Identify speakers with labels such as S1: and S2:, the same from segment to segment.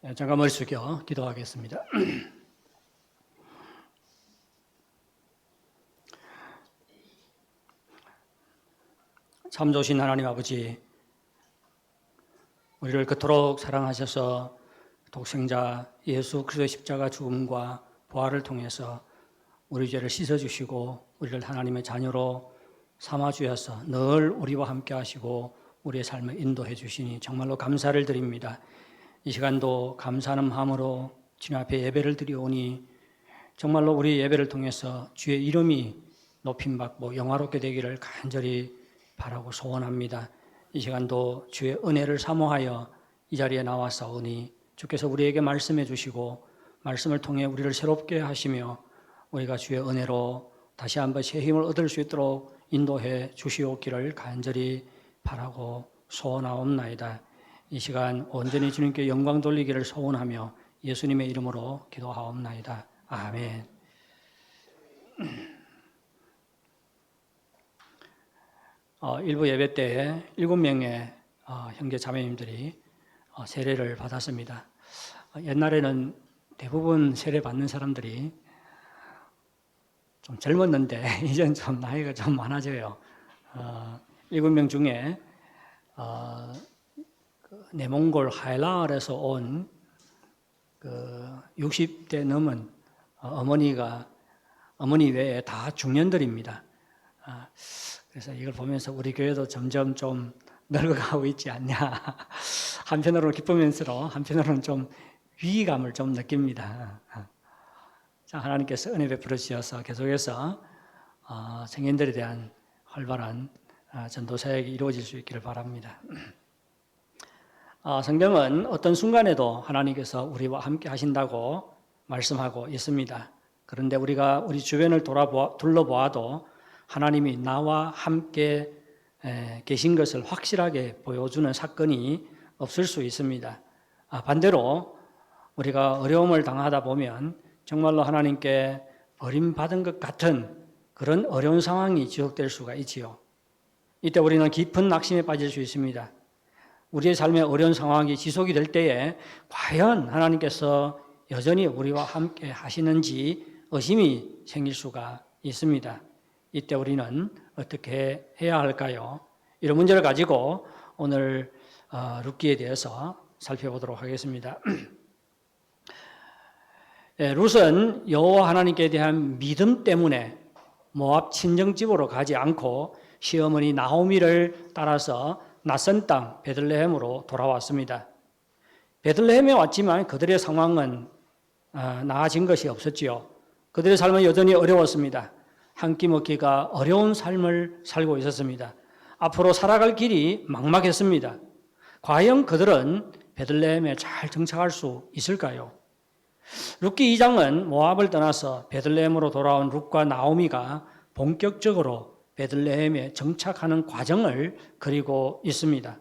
S1: 잠깐 머리 숙여 기도하겠습니다. 참 좋으신 하나님 아버지, 우리를 그토록 사랑하셔서 독생자 예수 그리스도의 십자가 죽음과 부활을 통해서 우리 죄를 씻어주시고 우리를 하나님의 자녀로 삼아주셔서 늘 우리와 함께 하시고 우리의 삶을 인도해 주시니 정말로 감사를 드립니다. 이 시간도 감사하는 마음으로 주님 앞에 예배를 드리오니 정말로 우리 예배를 통해서 주의 이름이 높임받고 영화롭게 되기를 간절히 바라고 소원합니다. 이 시간도 주의 은혜를 사모하여 이 자리에 나와서오니 주께서 우리에게 말씀해 주시고 말씀을 통해 우리를 새롭게 하시며 우리가 주의 은혜로 다시 한번 새 힘을 얻을 수 있도록 인도해 주시옵기를 간절히 바라고 소원하옵나이다. 이 시간 온전히 주님께 영광 돌리기를 소원하며 예수님의 이름으로 기도하옵나이다. 아멘. 일부 예배 때 7명의 형제 자매님들이 세례를 받았습니다. 옛날에는 대부분 세례 받는 사람들이 좀 젊었는데 이제는 좀 나이가 좀 많아져요. 7명 중에 내몽골 하이라을에서 온 60대 넘은 어머니 외에 다 중년들입니다. 그래서 이걸 보면서 우리 교회도 점점 좀 늙어가고 있지 않냐. 한편으로는 기쁘면서도 한편으로는 좀 위기감을 좀 느낍니다. 자, 하나님께서 은혜 베풀어 주셔서 계속해서 청년들에 대한 활발한 전도 사역이 이루어질 수 있기를 바랍니다. 성경은 어떤 순간에도 하나님께서 우리와 함께 하신다고 말씀하고 있습니다. 그런데 우리가 우리 주변을 둘러보아도 하나님이 나와 함께 계신 것을 확실하게 보여주는 사건이 없을 수 있습니다. 반대로 우리가 어려움을 당하다 보면 정말로 하나님께 버림받은 것 같은 그런 어려운 상황이 지속될 수가 있지요. 이때 우리는 깊은 낙심에 빠질 수 있습니다. 우리의 삶의 어려운 상황이 지속이 될 때에 과연 하나님께서 여전히 우리와 함께 하시는지 의심이 생길 수가 있습니다. 이때 우리는 어떻게 해야 할까요? 이런 문제를 가지고 오늘 룻기에 대해서 살펴보도록 하겠습니다. 룻은 여호와 하나님께 대한 믿음 때문에 모압 친정집으로 가지 않고 시어머니 나오미를 따라서 낯선 땅 베들레헴으로 돌아왔습니다. 베들레헴에 왔지만 그들의 상황은 나아진 것이 없었지요. 그들의 삶은 여전히 어려웠습니다. 한 끼 먹기가 어려운 삶을 살고 있었습니다. 앞으로 살아갈 길이 막막했습니다. 과연 그들은 베들레헴에 잘 정착할 수 있을까요? 룻기 2장은 모압을 떠나서 베들레헴으로 돌아온 룻과 나오미가 본격적으로 베들레헴에 정착하는 과정을 그리고 있습니다.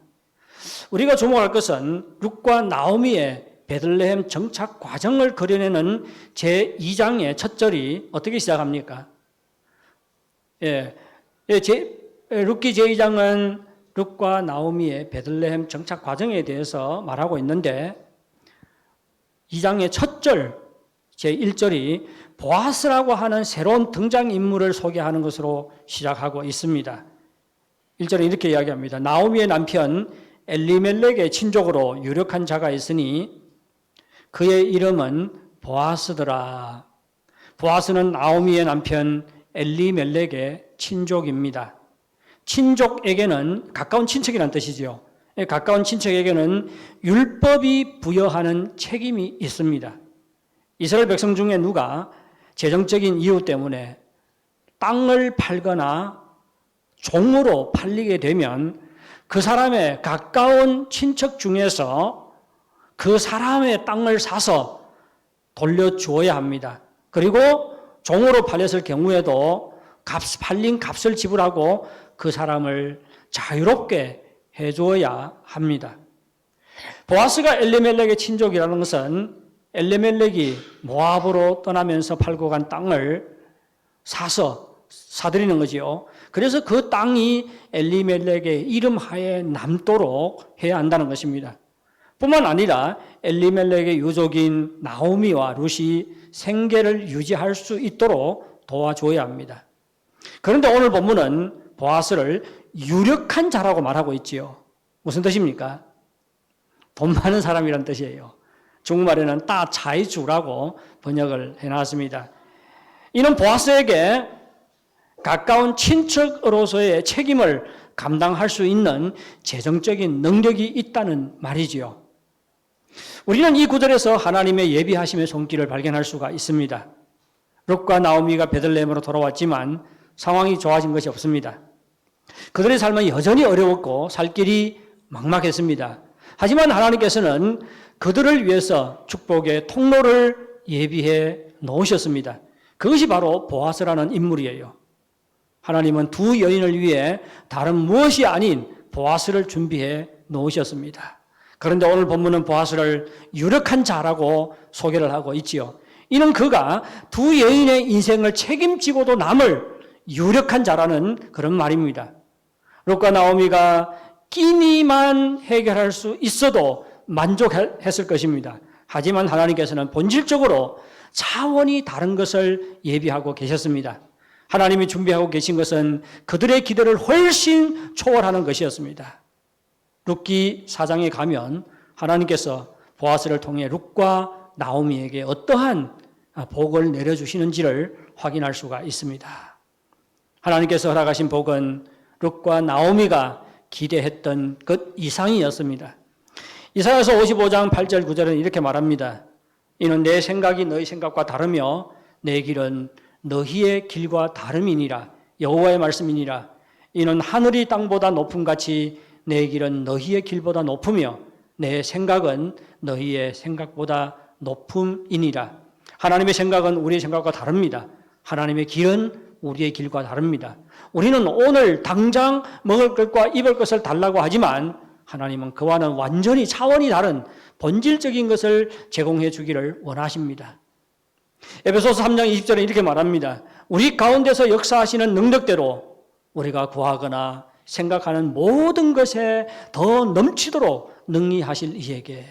S1: 우리가 주목할 것은 룻과 나오미의 베들레헴 정착 과정을 그려내는 제2장의 첫 절이 어떻게 시작합니까? 룻기 제2장은 룻과 나오미의 베들레헴 정착 과정에 대해서 말하고 있는데 2장의 첫 절, 제1절이 보아스라고 하는 새로운 등장인물을 소개하는 것으로 시작하고 있습니다. 1절은 이렇게 이야기합니다. 나오미의 남편 엘리멜렉의 친족으로 유력한 자가 있으니 그의 이름은 보아스더라. 보아스는 나오미의 남편 엘리멜렉의 친족입니다. 친족에게는 가까운 친척이라는 뜻이지요. 가까운 친척에게는 율법이 부여하는 책임이 있습니다. 이스라엘 백성 중에 누가 재정적인 이유 때문에 땅을 팔거나 종으로 팔리게 되면 그 사람의 가까운 친척 중에서 그 사람의 땅을 사서 돌려주어야 합니다. 그리고 종으로 팔렸을 경우에도 팔린 값을 지불하고 그 사람을 자유롭게 해주어야 합니다. 보아스가 엘리멜렉의 친족이라는 것은 엘리멜렉이 모압으로 떠나면서 팔고 간 땅을 사들이는 거지요. 그래서 그 땅이 엘리멜렉의 이름 하에 남도록 해야 한다는 것입니다. 뿐만 아니라 엘리멜렉의 유족인 나오미와 룻이 생계를 유지할 수 있도록 도와줘야 합니다. 그런데 오늘 본문은 보아스를 유력한 자라고 말하고 있지요. 무슨 뜻입니까? 돈 많은 사람이란 뜻이에요. 중국말에는 따차이주라고 번역을 해놨습니다. 이는 보아스에게 가까운 친척으로서의 책임을 감당할 수 있는 재정적인 능력이 있다는 말이지요. 우리는 이 구절에서 하나님의 예비하심의 손길을 발견할 수가 있습니다. 룻과 나오미가 베들레헴으로 돌아왔지만 상황이 좋아진 것이 없습니다. 그들의 삶은 여전히 어려웠고 살 길이 막막했습니다. 하지만 하나님께서는 그들을 위해서 축복의 통로를 예비해 놓으셨습니다. 그것이 바로 보아스라는 인물이에요. 하나님은 두 여인을 위해 다른 무엇이 아닌 보아스를 준비해 놓으셨습니다. 그런데 오늘 본문은 보아스를 유력한 자라고 소개를 하고 있지요. 이는 그가 두 여인의 인생을 책임지고도 남을 유력한 자라는 그런 말입니다. 룻과 나오미가 끼니만 해결할 수 있어도 만족했을 것입니다. 하지만 하나님께서는 본질적으로 차원이 다른 것을 예비하고 계셨습니다. 하나님이 준비하고 계신 것은 그들의 기대를 훨씬 초월하는 것이었습니다. 룻기 4장에 가면 하나님께서 보아스를 통해 룻과 나오미에게 어떠한 복을 내려주시는지를 확인할 수가 있습니다. 하나님께서 허락하신 복은 룻과 나오미가 기대했던 것 이상이었습니다. 이사야서 55장 8절 9절은 이렇게 말합니다. 이는 내 생각이 너희 생각과 다르며 내 길은 너희의 길과 다름이니라. 여호와의 말씀이니라. 이는 하늘이 땅보다 높음 같이 내 길은 너희의 길보다 높으며 내 생각은 너희의 생각보다 높음이니라. 하나님의 생각은 우리의 생각과 다릅니다. 하나님의 길은 우리의 길과 다릅니다. 우리는 오늘 당장 먹을 것과 입을 것을 달라고 하지만 하나님은 그와는 완전히 차원이 다른 본질적인 것을 제공해 주기를 원하십니다. 에베소서 3장 20절에 이렇게 말합니다. 우리 가운데서 역사하시는 능력대로 우리가 구하거나 생각하는 모든 것에 더 넘치도록 능히하실 이에게.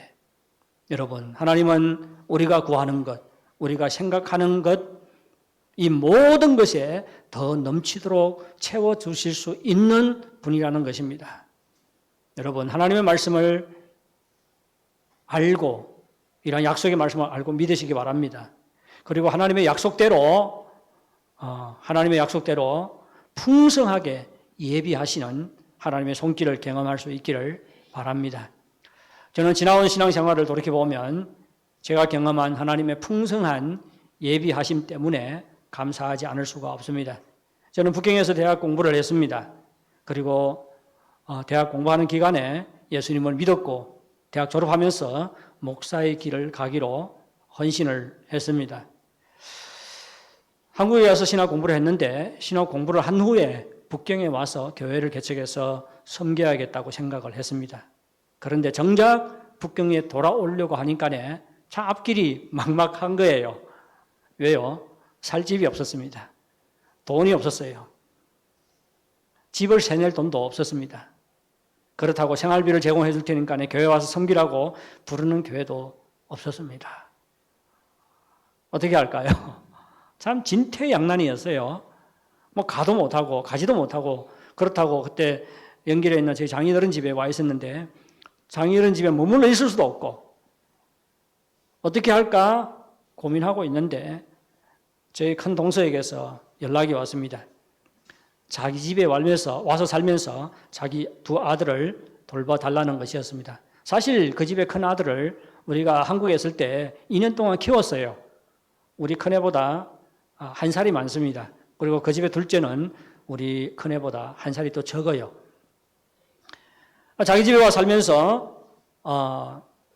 S1: 여러분, 하나님은 우리가 구하는 것, 우리가 생각하는 것, 이 모든 것에 더 넘치도록 채워주실 수 있는 분이라는 것입니다. 여러분, 하나님의 말씀을 알고, 이런 약속의 말씀을 알고 믿으시기 바랍니다. 그리고 하나님의 약속대로 풍성하게 예비하시는 하나님의 손길을 경험할 수 있기를 바랍니다. 저는 지나온 신앙생활을 돌이켜보면 제가 경험한 하나님의 풍성한 예비하심 때문에 감사하지 않을 수가 없습니다. 저는 북경에서 대학 공부를 했습니다. 그리고 대학 공부하는 기간에 예수님을 믿었고 대학 졸업하면서 목사의 길을 가기로 헌신을 했습니다. 한국에 와서 신학 공부를 했는데 신학 공부를 한 후에 북경에 와서 교회를 개척해서 섬겨야겠다고 생각을 했습니다. 그런데 정작 북경에 돌아오려고 하니까 참 앞길이 막막한 거예요. 왜요? 살 집이 없었습니다. 돈이 없었어요. 집을 세낼 돈도 없었습니다. 그렇다고 생활비를 제공해 줄 테니까 교회 와서 섬기라고 부르는 교회도 없었습니다. 어떻게 할까요? 참 진퇴양난이었어요. 뭐 가도 못하고 가지도 못하고 그렇다고 그때 연길에 있는 저희 장인어른 집에 와 있었는데 장인어른 집에 머물러 있을 수도 없고 어떻게 할까 고민하고 있는데 저희 큰 동서에게서 연락이 왔습니다. 자기 집에 와서 살면서 자기 두 아들을 돌봐달라는 것이었습니다. 사실 그 집의 큰 아들을 우리가 한국에 있을 때 2년 동안 키웠어요. 우리 큰애보다 한 살이 많습니다. 그리고 그 집의 둘째는 우리 큰애보다 한 살이 더 적어요. 자기 집에 와 살면서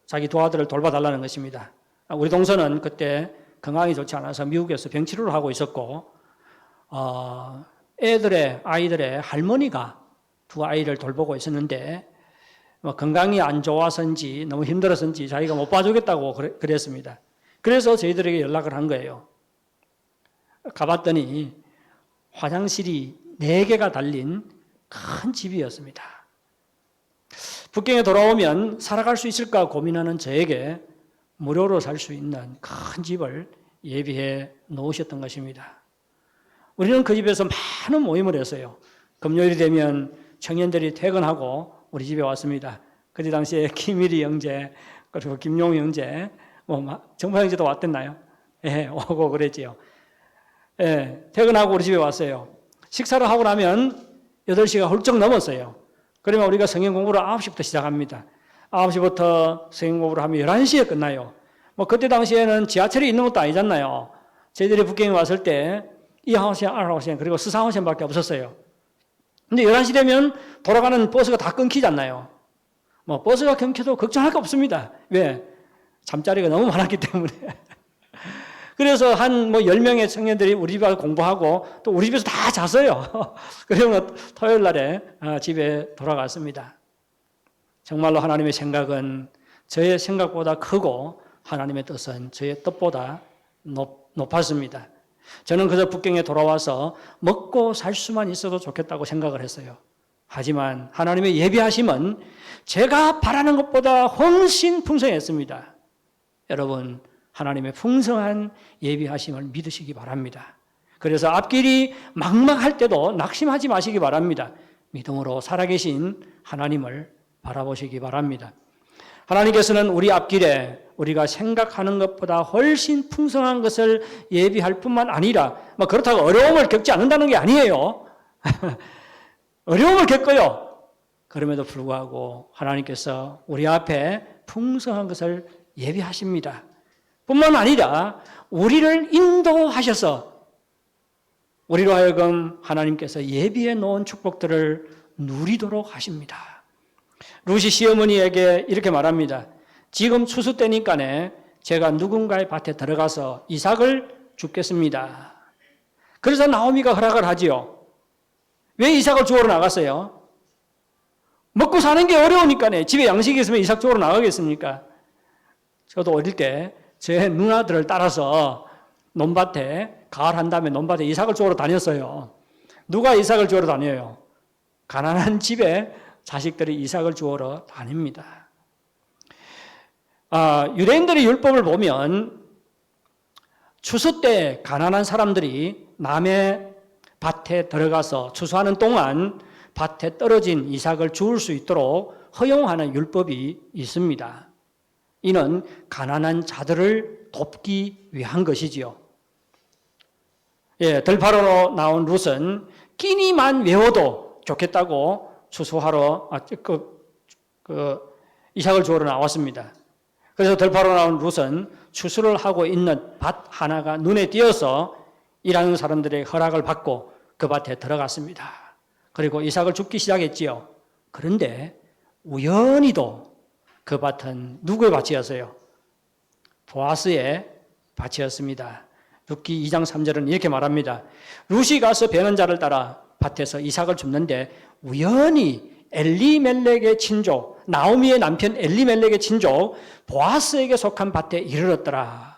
S1: 자기 두 아들을 돌봐달라는 것입니다. 우리 동서는 그때 건강이 좋지 않아서 미국에서 병치료를 하고 있었고 아이들의 할머니가 두 아이를 돌보고 있었는데 건강이 안 좋아서인지 너무 힘들어서인지 자기가 못 봐주겠다고 그랬습니다. 그래서 저희들에게 연락을 한 거예요. 가봤더니 화장실이 4개가 달린 큰 집이었습니다. 북경에 돌아오면 살아갈 수 있을까 고민하는 저에게 무료로 살 수 있는 큰 집을 예비해 놓으셨던 것입니다. 우리는 그 집에서 많은 모임을 했어요. 금요일이 되면 청년들이 퇴근하고 우리 집에 왔습니다. 그때 당시에 김일희 형제, 그리고 김용 형제, 정파 형제도 왔댔나요? 예, 오고 그랬지요. 예, 퇴근하고 우리 집에 왔어요. 식사를 하고 나면 8시가 훌쩍 넘었어요. 그러면 우리가 성경 공부를 9시부터 시작합니다. 9시부터 성경 공부를 하면 11시에 끝나요. 그때 당시에는 지하철이 있는 것도 아니잖아요. 저희들이 북경에 왔을 때 2号线, 2号线, 그리고 4号線밖에 없었어요. 근데 11시 되면 돌아가는 버스가 다 끊기잖아요. 버스가 끊겨도 걱정할 거 없습니다. 왜? 잠자리가 너무 많았기 때문에. 그래서 한 10명의 청년들이 우리 집에 와서 공부하고 또 우리 집에서 다 잤어요. 그러면 토요일 날에 집에 돌아갔습니다. 정말로 하나님의 생각은 저의 생각보다 크고 하나님의 뜻은 저의 뜻보다 높았습니다. 저는 그저 북경에 돌아와서 먹고 살 수만 있어도 좋겠다고 생각을 했어요. 하지만 하나님의 예비하심은 제가 바라는 것보다 훨씬 풍성했습니다. 여러분, 하나님의 풍성한 예비하심을 믿으시기 바랍니다. 그래서 앞길이 막막할 때도 낙심하지 마시기 바랍니다. 믿음으로 살아계신 하나님을 바라보시기 바랍니다. 하나님께서는 우리 앞길에 우리가 생각하는 것보다 훨씬 풍성한 것을 예비할 뿐만 아니라 그렇다고 어려움을 겪지 않는다는 게 아니에요. 어려움을 겪어요. 그럼에도 불구하고 하나님께서 우리 앞에 풍성한 것을 예비하십니다. 뿐만 아니라 우리를 인도하셔서 우리로 하여금 하나님께서 예비해 놓은 축복들을 누리도록 하십니다. 루시 시어머니에게 이렇게 말합니다. 지금 추수 때니까 제가 누군가의 밭에 들어가서 이삭을 줍겠습니다. 그래서 나오미가 허락을 하지요. 왜 이삭을 주우러 나갔어요? 먹고 사는 게 어려우니까 집에 양식이 있으면 이삭 주우러 나가겠습니까? 저도 어릴 때 제 누나들을 따라서 논밭에 가을 한 다음에 논밭에 이삭을 주우러 다녔어요. 누가 이삭을 주우러 다녀요? 가난한 집에 자식들이 이삭을 주우러 다닙니다. 유대인들의 율법을 보면 추수 때 가난한 사람들이 남의 밭에 들어가서 추수하는 동안 밭에 떨어진 이삭을 주울 수 있도록 허용하는 율법이 있습니다. 이는 가난한 자들을 돕기 위한 것이지요. 들파로로 나온 룻은 끼니만 외워도 좋겠다고 추수하러 이삭을 주우러 나왔습니다. 그래서 들파로로 나온 룻은 추수를 하고 있는 밭 하나가 눈에 띄어서 일하는 사람들의 허락을 받고 그 밭에 들어갔습니다. 그리고 이삭을 줍기 시작했지요. 그런데 우연히도 그 밭은 누구의 밭이었어요? 보아스의 밭이었습니다. 룻기 2장 3절은 이렇게 말합니다. 룻이 가서 배는 자를 따라 밭에서 이삭을 줍는데 우연히 엘리멜렉의 친족, 나오미의 남편 엘리멜렉의 친족 보아스에게 속한 밭에 이르렀더라.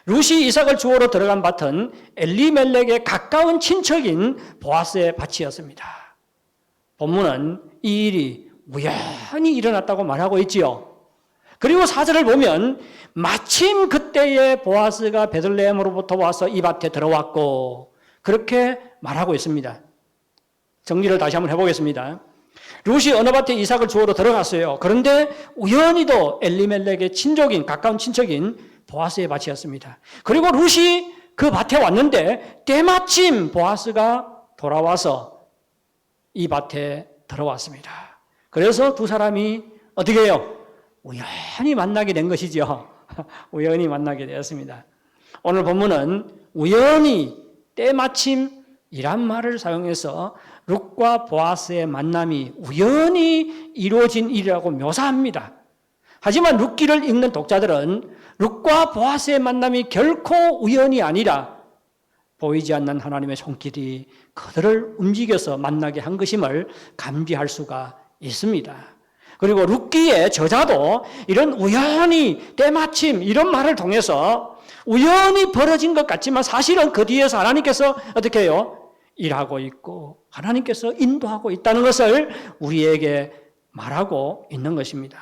S1: 룻이 이삭을 주우러 들어간 밭은 엘리멜렉의 가까운 친척인 보아스의 밭이었습니다. 본문은 이 일이 우연히 일어났다고 말하고 있지요. 그리고 4절을 보면 마침 그때에 보아스가 베들레헴으로부터 와서 이 밭에 들어왔고 그렇게 말하고 있습니다. 정리를 다시 한번 해보겠습니다. 룻이 어느 밭에 이삭을 주우러 들어갔어요. 그런데 우연히도 엘리멜렉의 친족인 가까운 친척인 보아스의 밭이었습니다. 그리고 룻이 그 밭에 왔는데 때마침 보아스가 돌아와서 이 밭에 들어왔습니다. 그래서 두 사람이 어떻게 해요? 우연히 만나게 된 것이죠. 우연히 만나게 되었습니다. 오늘 본문은 우연히 때마침이란 말을 사용해서 룻과 보아스의 만남이 우연히 이루어진 일이라고 묘사합니다. 하지만 룻기를 읽는 독자들은 룻과 보아스의 만남이 결코 우연이 아니라 보이지 않는 하나님의 손길이 그들을 움직여서 만나게 한 것임을 감지할 수가 있습니다. 그리고 룻기의 저자도 이런 우연히 때마침 이런 말을 통해서 우연히 벌어진 것 같지만 사실은 그 뒤에서 하나님께서 어떻게 해요? 일하고 있고 하나님께서 인도하고 있다는 것을 우리에게 말하고 있는 것입니다.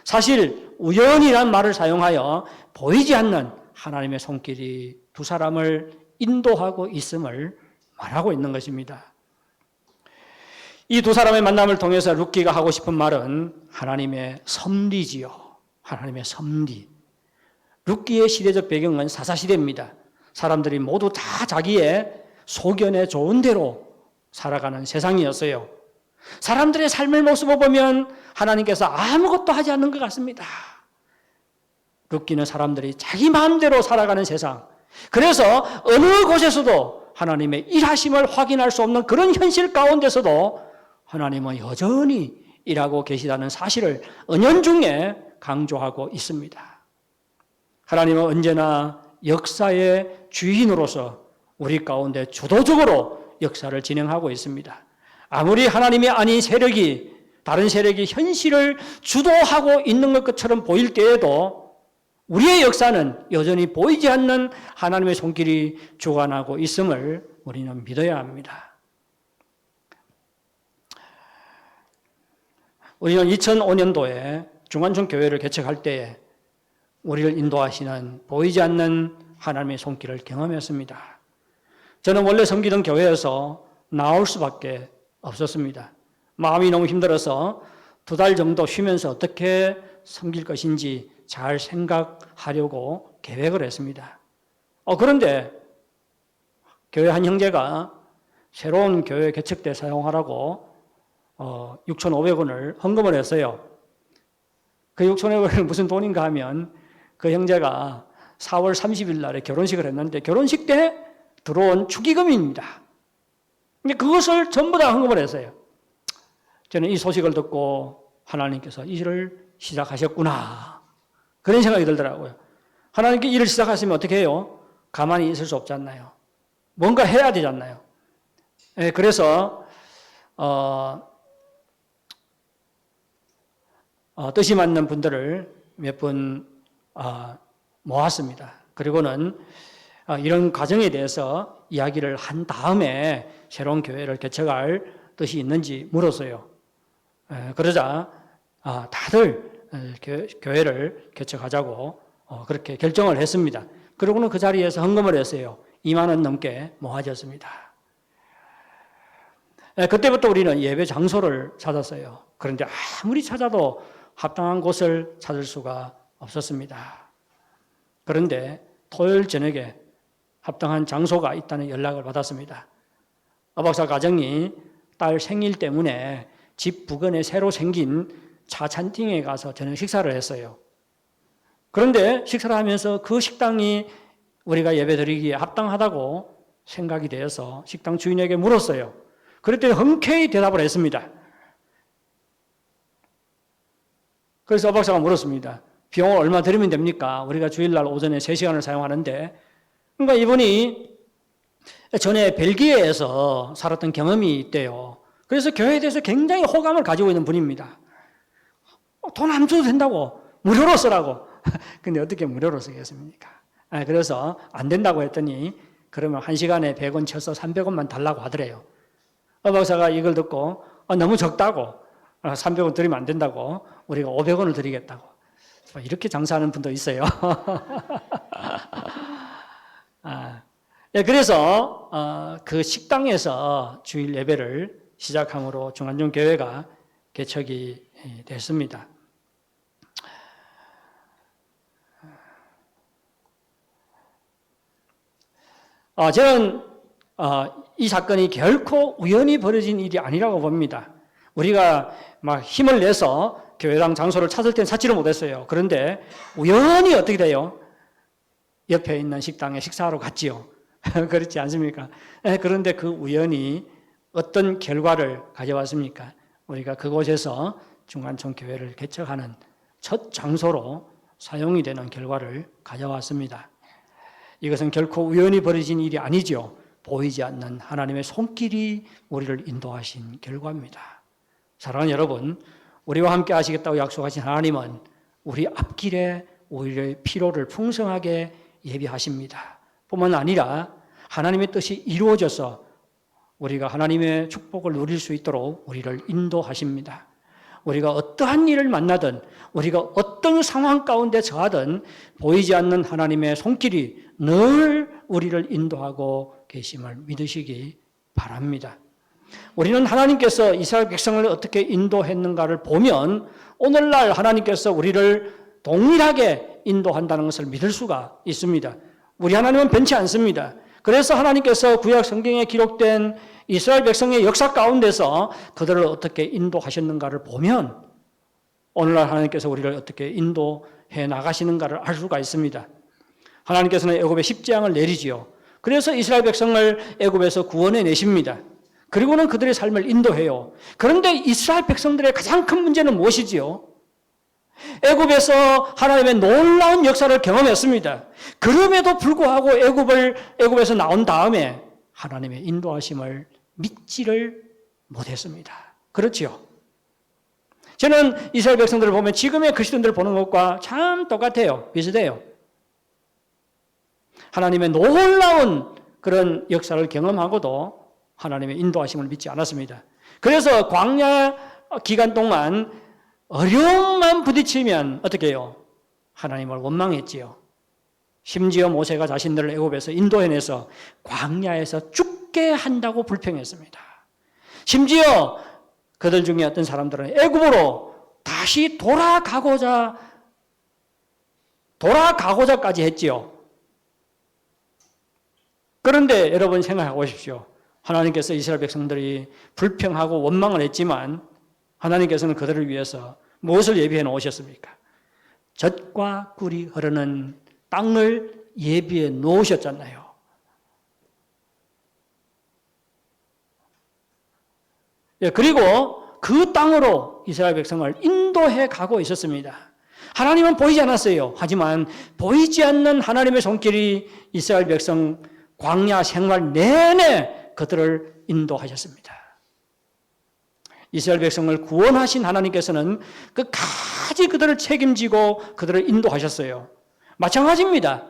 S1: 사실 우연이란 말을 사용하여 보이지 않는 하나님의 손길이 두 사람을 인도하고 있음을 말하고 있는 것입니다. 이 두 사람의 만남을 통해서 룻기가 하고 싶은 말은 하나님의 섭리지요. 하나님의 섭리. 룻기의 시대적 배경은 사사시대입니다. 사람들이 모두 다 자기의 소견에 좋은 대로 살아가는 세상이었어요. 사람들의 삶의 모습을 보면 하나님께서 아무것도 하지 않는 것 같습니다. 룻기는 사람들이 자기 마음대로 살아가는 세상. 그래서 어느 곳에서도 하나님의 일하심을 확인할 수 없는 그런 현실 가운데서도 하나님은 여전히 일하고 계시다는 사실을 은연중에 강조하고 있습니다. 하나님은 언제나 역사의 주인으로서 우리 가운데 주도적으로 역사를 진행하고 있습니다. 아무리 하나님이 아닌 세력이, 다른 세력이 현실을 주도하고 있는 것처럼 보일 때에도 우리의 역사는 여전히 보이지 않는 하나님의 손길이 주관하고 있음을 우리는 믿어야 합니다. 우리는 2005년도에 중간촌 교회를 개척할 때에 우리를 인도하시는 보이지 않는 하나님의 손길을 경험했습니다. 저는 원래 섬기던 교회에서 나올 수밖에 없었습니다. 마음이 너무 힘들어서 2달 정도 쉬면서 어떻게 섬길 것인지 잘 생각하려고 계획을 했습니다. 그런데 교회 한 형제가 새로운 교회 개척 때 사용하라고 6,500원을 헌금을 했어요. 그 6,500원은 무슨 돈인가 하면 그 형제가 4월 30일 날에 결혼식을 했는데 결혼식 때 들어온 축의금입니다. 근데 그것을 전부 다 헌금을 했어요. 저는 이 소식을 듣고 하나님께서 일을 시작하셨구나. 그런 생각이 들더라고요. 하나님께 일을 시작하시면 어떻게 해요? 가만히 있을 수 없잖아요. 뭔가 해야 되잖아요. 그래서 뜻이 맞는 분들을 몇 분 모았습니다. 그리고는 이런 과정에 대해서 이야기를 한 다음에 새로운 교회를 개척할 뜻이 있는지 물었어요. 그러자 다들 교회를 개척하자고 그렇게 결정을 했습니다. 그러고는 그 자리에서 헌금을 했어요. 2만 원 넘게 모아졌습니다. 그때부터 우리는 예배 장소를 찾았어요. 그런데 아무리 찾아도 합당한 곳을 찾을 수가 없었습니다. 그런데 토요일 저녁에 합당한 장소가 있다는 연락을 받았습니다. 박사 가정이 딸 생일 때문에 집 부근에 새로 생긴 차찬팅에 가서 저녁 식사를 했어요. 그런데 식사를 하면서 그 식당이 우리가 예배드리기에 합당하다고 생각이 되어서 식당 주인에게 물었어요. 그랬더니 흔쾌히 대답을 했습니다. 그래서 박사가 물었습니다. 비용을 얼마 드리면 됩니까? 우리가 주일날 오전에 3시간을 사용하는데, 그러니까 이분이 전에 벨기에에서 살았던 경험이 있대요. 그래서 교회에 대해서 굉장히 호감을 가지고 있는 분입니다. 돈 안 줘도 된다고, 무료로 쓰라고. 근데 어떻게 무료로 쓰겠습니까? 그래서 안 된다고 했더니 그러면 1시간에 100원 쳐서 300원만 달라고 하더래요. 박사가 이걸 듣고 너무 적다고, 300원 드리면 안 된다고, 우리가 500원을 드리겠다고. 이렇게 장사하는 분도 있어요. 그래서 그 식당에서 주일 예배를 시작함으로 중간종 교회가 개척이 됐습니다. 저는 이 사건이 결코 우연히 벌어진 일이 아니라고 봅니다. 우리가 막 힘을 내서 교회당 장소를 찾을 땐 찾지를 못했어요. 그런데 우연히 어떻게 돼요? 옆에 있는 식당에 식사하러 갔지요. 그렇지 않습니까? 그런데 그 우연히 어떤 결과를 가져왔습니까? 우리가 그곳에서 중간촌 교회를 개척하는 첫 장소로 사용이 되는 결과를 가져왔습니다. 이것은 결코 우연히 벌어진 일이 아니죠. 보이지 않는 하나님의 손길이 우리를 인도하신 결과입니다. 사랑하는 여러분, 우리와 함께 하시겠다고 약속하신 하나님은 우리 앞길에 우리의 필요를 풍성하게 예비하십니다. 뿐만 아니라 하나님의 뜻이 이루어져서 우리가 하나님의 축복을 누릴 수 있도록 우리를 인도하십니다. 우리가 어떠한 일을 만나든 우리가 어떤 상황 가운데 처하든 보이지 않는 하나님의 손길이 늘 우리를 인도하고 계심을 믿으시기 바랍니다. 우리는 하나님께서 이스라엘 백성을 어떻게 인도했는가를 보면 오늘날 하나님께서 우리를 동일하게 인도한다는 것을 믿을 수가 있습니다. 우리 하나님은 변치 않습니다. 그래서 하나님께서 구약 성경에 기록된 이스라엘 백성의 역사 가운데서 그들을 어떻게 인도하셨는가를 보면 오늘날 하나님께서 우리를 어떻게 인도해 나가시는가를 알 수가 있습니다. 하나님께서는 애굽에 십재앙을 내리지요. 그래서 이스라엘 백성을 애굽에서 구원해 내십니다. 그리고는 그들의 삶을 인도해요. 그런데 이스라엘 백성들의 가장 큰 문제는 무엇이지요? 애굽에서 하나님의 놀라운 역사를 경험했습니다. 그럼에도 불구하고 애굽에서 나온 다음에 하나님의 인도하심을 믿지를 못했습니다. 그렇지요? 저는 이스라엘 백성들을 보면 지금의 그리스도인들을 보는 것과 참 똑같아요. 비슷해요. 하나님의 놀라운 그런 역사를 경험하고도 하나님의 인도하심을 믿지 않았습니다. 그래서 광야 기간 동안 어려움만 부딪히면 어떻게 해요? 하나님을 원망했지요. 심지어 모세가 자신들을 애굽에서 인도해내서 광야에서 죽게 한다고 불평했습니다. 심지어 그들 중에 어떤 사람들은 애굽으로 다시 돌아가고자까지 했지요. 그런데 여러분 생각해 보십시오. 하나님께서 이스라엘 백성들이 불평하고 원망을 했지만 하나님께서는 그들을 위해서 무엇을 예비해 놓으셨습니까? 젖과 꿀이 흐르는 땅을 예비해 놓으셨잖아요. 그리고 그 땅으로 이스라엘 백성을 인도해 가고 있었습니다. 하나님은 보이지 않았어요. 하지만 보이지 않는 하나님의 손길이 이스라엘 백성 광야 생활 내내 그들을 인도하셨습니다. 이스라엘 백성을 구원하신 하나님께서는 끝까지 그들을 책임지고 그들을 인도하셨어요. 마찬가지입니다.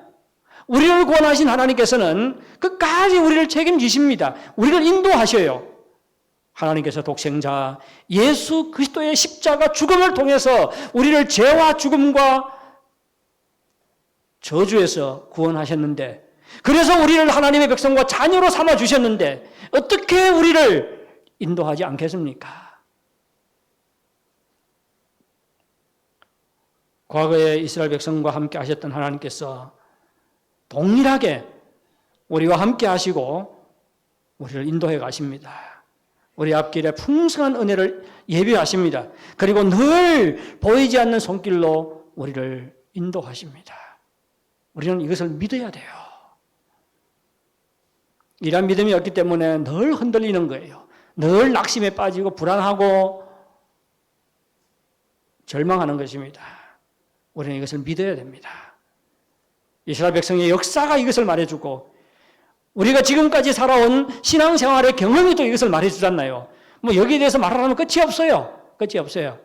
S1: 우리를 구원하신 하나님께서는 끝까지 우리를 책임지십니다. 우리를 인도하셔요. 하나님께서 독생자 예수 그리스도의 십자가 죽음을 통해서 우리를 죄와 죽음과 저주에서 구원하셨는데, 그래서 우리를 하나님의 백성과 자녀로 삼아 주셨는데 어떻게 우리를 인도하지 않겠습니까? 과거에 이스라엘 백성과 함께 하셨던 하나님께서 동일하게 우리와 함께 하시고 우리를 인도해 가십니다. 우리 앞길에 풍성한 은혜를 예비하십니다. 그리고 늘 보이지 않는 손길로 우리를 인도하십니다. 우리는 이것을 믿어야 돼요. 이런 믿음이 없기 때문에 늘 흔들리는 거예요. 늘 낙심에 빠지고 불안하고 절망하는 것입니다. 우리는 이것을 믿어야 됩니다. 이스라엘 백성의 역사가 이것을 말해주고 우리가 지금까지 살아온 신앙생활의 경험이 또 이것을 말해주잖아요. 뭐 여기에 대해서 말하면 끝이 없어요. 끝이 없어요.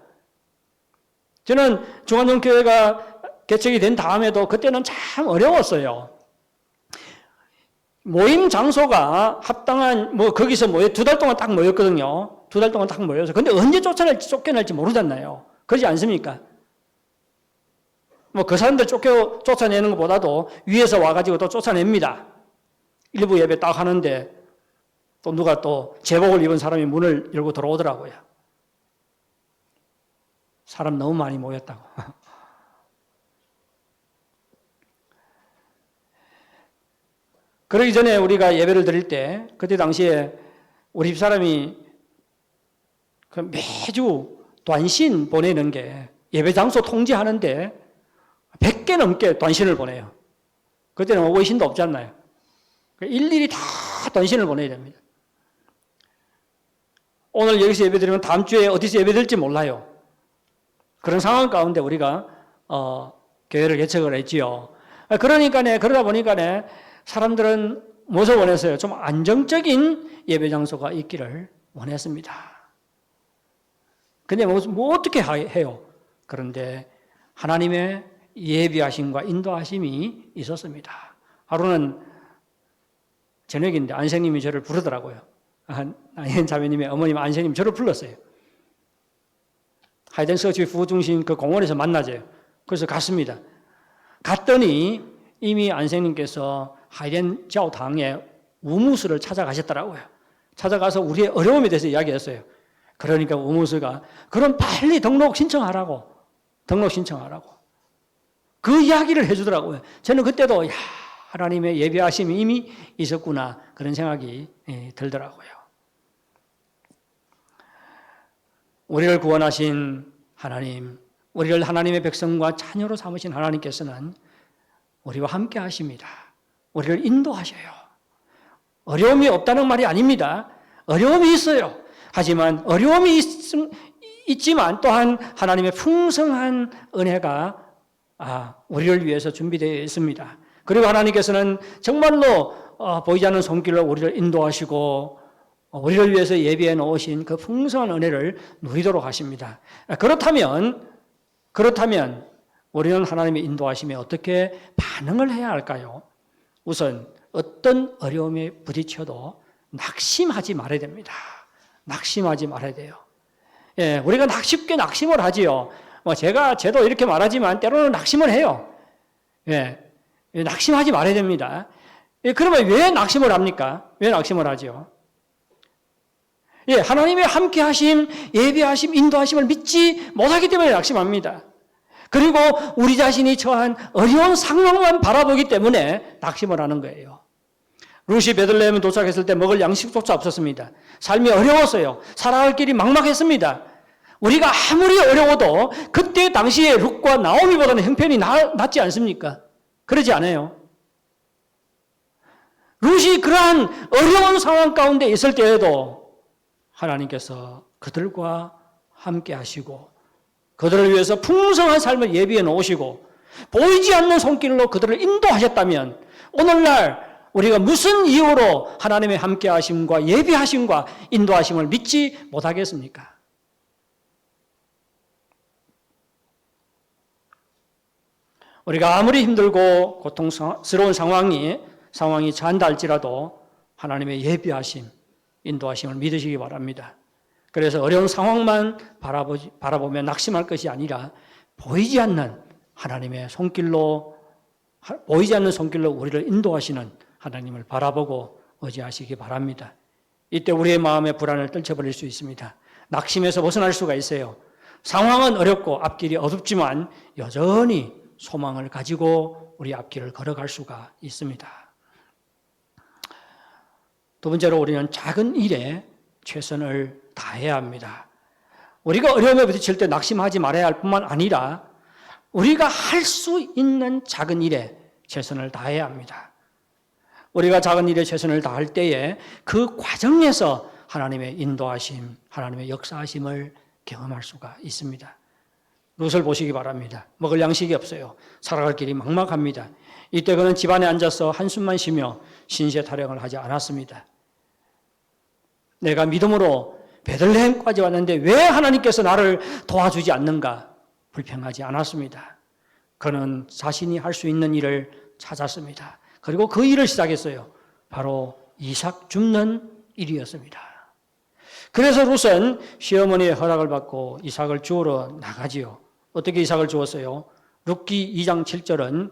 S1: 저는 중앙정교회가 개척이 된 다음에도 그때는 참 어려웠어요. 모임 장소가 합당한, 거기서 두 달 동안 딱 모였거든요. 2달 동안 딱 모여서. 근데 언제 쫓겨날지 모르잖아요. 그러지 않습니까? 그 사람들 쫓아내는 것보다도 위에서 와가지고 또 쫓아냅니다. 일부 예배 딱 하는데 또 누가 또 제복을 입은 사람이 문을 열고 들어오더라고요. 사람 너무 많이 모였다고. 그러기 전에 우리가 예배를 드릴 때 그때 당시에 우리 집사람이 매주短信 보내는 게 예배 장소 통지하는데 100개 넘게短信을 보내요. 그때는微信도 없잖아요. 일일이 다短信을 보내야 됩니다. 오늘 여기서 예배 드리면 다음 주에 어디서 예배 드릴지 몰라요. 그런 상황 가운데 우리가 교회를 개척을 했지요. 그러다 보니까 사람들은 무엇을 원했어요? 좀 안정적인 예배 장소가 있기를 원했습니다. 근데 뭐 어떻게 해요? 그런데 하나님의 예비하심과 인도하심이 있었습니다. 하루는 저녁인데 안생님이 저를 부르더라고요. 안현 자매님의 어머님 안생님이 저를 불렀어요. 하이덴 서치 부중심 그 공원에서 만나재요. 그래서 갔습니다. 갔더니 이미 안생님께서 하이덴教堂의 우무스를 찾아가셨더라고요. 찾아가서 우리의 어려움에 대해서 이야기했어요. 그러니까 우무스가 그럼 빨리 등록 신청하라고 그 이야기를 해주더라고요. 저는 그때도 하나님의 예비하심이 이미 있었구나 그런 생각이 들더라고요. 우리를 구원하신 하나님, 우리를 하나님의 백성과 자녀로 삼으신 하나님께서는 우리와 함께 하십니다. 우리를 인도하셔요. 어려움이 없다는 말이 아닙니다. 어려움이 있어요. 하지만 어려움이 있지만 또한 하나님의 풍성한 은혜가 우리를 위해서 준비되어 있습니다. 그리고 하나님께서는 정말로 보이지 않는 손길로 우리를 인도하시고 우리를 위해서 예비해 놓으신 그 풍성한 은혜를 누리도록 하십니다. 그렇다면 우리는 하나님의 인도하심에 어떻게 반응을 해야 할까요? 우선 어떤 어려움에 부딪혀도 낙심하지 말아야 됩니다. 낙심하지 말아야 돼요. 예, 우리가 쉽게 낙심을 하지요. 저도 이렇게 말하지만 때로는 낙심을 해요. 예, 낙심하지 말아야 됩니다. 예, 그러면 왜 낙심을 합니까? 왜 낙심을 하죠? 예, 하나님의 함께 하심, 예비하심, 인도하심을 믿지 못하기 때문에 낙심합니다. 그리고 우리 자신이 처한 어려운 상황만 바라보기 때문에 낙심을 하는 거예요. 룻이 베들레헴에 도착했을 때 먹을 양식조차 없었습니다. 삶이 어려웠어요. 살아갈 길이 막막했습니다. 우리가 아무리 어려워도 그때 당시에 룻과 나오미보다는 형편이 낫지 않습니까? 그러지 않아요. 룻이 그러한 어려운 상황 가운데 있을 때에도 하나님께서 그들과 함께 하시고 그들을 위해서 풍성한 삶을 예비해 놓으시고 보이지 않는 손길로 그들을 인도하셨다면 오늘날 우리가 무슨 이유로 하나님의 함께 하심과 예비하심과 인도하심을 믿지 못하겠습니까? 우리가 아무리 힘들고 고통스러운 상황이 처한다 할지라도 하나님의 예비하심, 인도하심을 믿으시기 바랍니다. 그래서 어려운 상황만 바라보며 낙심할 것이 아니라 보이지 않는 손길로 우리를 인도하시는 하나님을 바라보고 의지하시기 바랍니다. 이때 우리의 마음의 불안을 떨쳐버릴 수 있습니다. 낙심에서 벗어날 수가 있어요. 상황은 어렵고 앞길이 어둡지만 여전히 소망을 가지고 우리 앞길을 걸어갈 수가 있습니다. 두 번째로 우리는 작은 일에 최선을 다해야 합니다. 우리가 어려움에 부딪힐 때 낙심하지 말아야 할 뿐만 아니라 우리가 할 수 있는 작은 일에 최선을 다해야 합니다. 우리가 작은 일에 최선을 다할 때에 그 과정에서 하나님의 인도하심, 하나님의 역사하심을 경험할 수가 있습니다. 룻을 보시기 바랍니다. 먹을 양식이 없어요. 살아갈 길이 막막합니다. 이때 그는 집안에 앉아서 한숨만 쉬며 신세 타령을 하지 않았습니다. 내가 믿음으로 베들레헴까지 왔는데 왜 하나님께서 나를 도와주지 않는가? 불평하지 않았습니다. 그는 자신이 할 수 있는 일을 찾았습니다. 그리고 그 일을 시작했어요. 바로 이삭 줍는 일이었습니다. 그래서 룻은 시어머니의 허락을 받고 이삭을 주우러 나가지요. 어떻게 이삭을 주었어요? 룻기 2장 7절은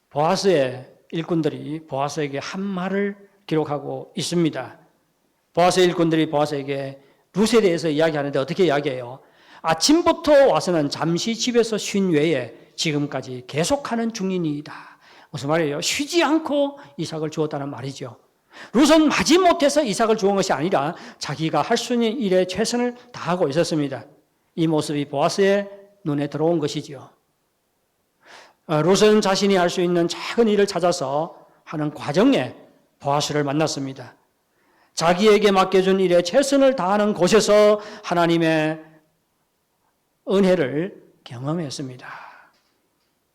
S1: 보아스의 일꾼들이 보아스에게 한 말을 기록하고 있습니다. 보아스의 일꾼들이 보아스에게 룻에 대해서 이야기하는데 어떻게 이야기해요? 아침부터 와서는 잠시 집에서 쉰 외에 지금까지 계속하는 중이니이다. 무슨 말이에요? 쉬지 않고 이삭을 주었다는 말이죠. 룻은 마지못해서 이삭을 주은 것이 아니라 자기가 할 수 있는 일에 최선을 다하고 있었습니다. 이 모습이 보아스의 눈에 들어온 것이죠. 룻은 자신이 할 수 있는 작은 일을 찾아서 하는 과정에 보아스를 만났습니다. 자기에게 맡겨준 일에 최선을 다하는 곳에서 하나님의 은혜를 경험했습니다.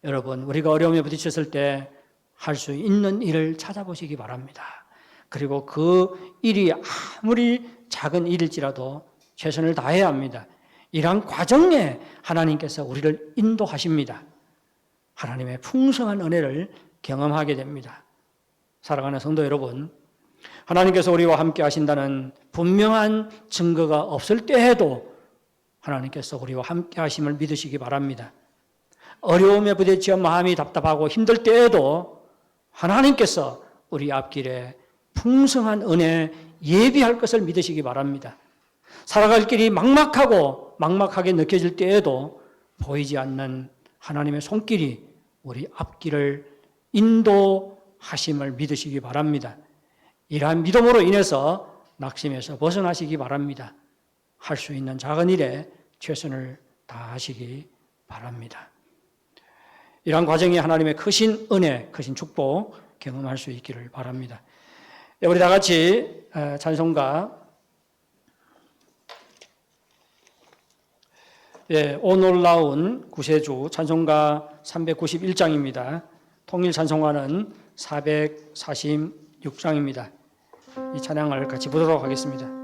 S1: 여러분, 우리가 어려움에 부딪혔을 때 할 수 있는 일을 찾아보시기 바랍니다. 그리고 그 일이 아무리 작은 일일지라도 최선을 다해야 합니다. 이러한 과정에 하나님께서 우리를 인도하십니다. 하나님의 풍성한 은혜를 경험하게 됩니다. 사랑하는 성도 여러분, 하나님께서 우리와 함께 하신다는 분명한 증거가 없을 때에도 하나님께서 우리와 함께 하심을 믿으시기 바랍니다. 어려움에 부딪혀 마음이 답답하고 힘들 때에도 하나님께서 우리 앞길에 풍성한 은혜 예비할 것을 믿으시기 바랍니다. 살아갈 길이 막막하게 느껴질 때에도 보이지 않는 하나님의 손길이 우리 앞길을 인도하심을 믿으시기 바랍니다. 이러한 믿음으로 인해서 낙심에서 벗어나시기 바랍니다. 할 수 있는 작은 일에 최선을 다하시기 바랍니다. 이러한 과정이 하나님의 크신 은혜, 크신 축복 경험할 수 있기를 바랍니다. 우리 다 같이 찬송가 오 놀라운 구세주 찬송가 391장입니다. 통일 찬송가는 446장입니다. 이 찬양을 같이 부르도록 하겠습니다.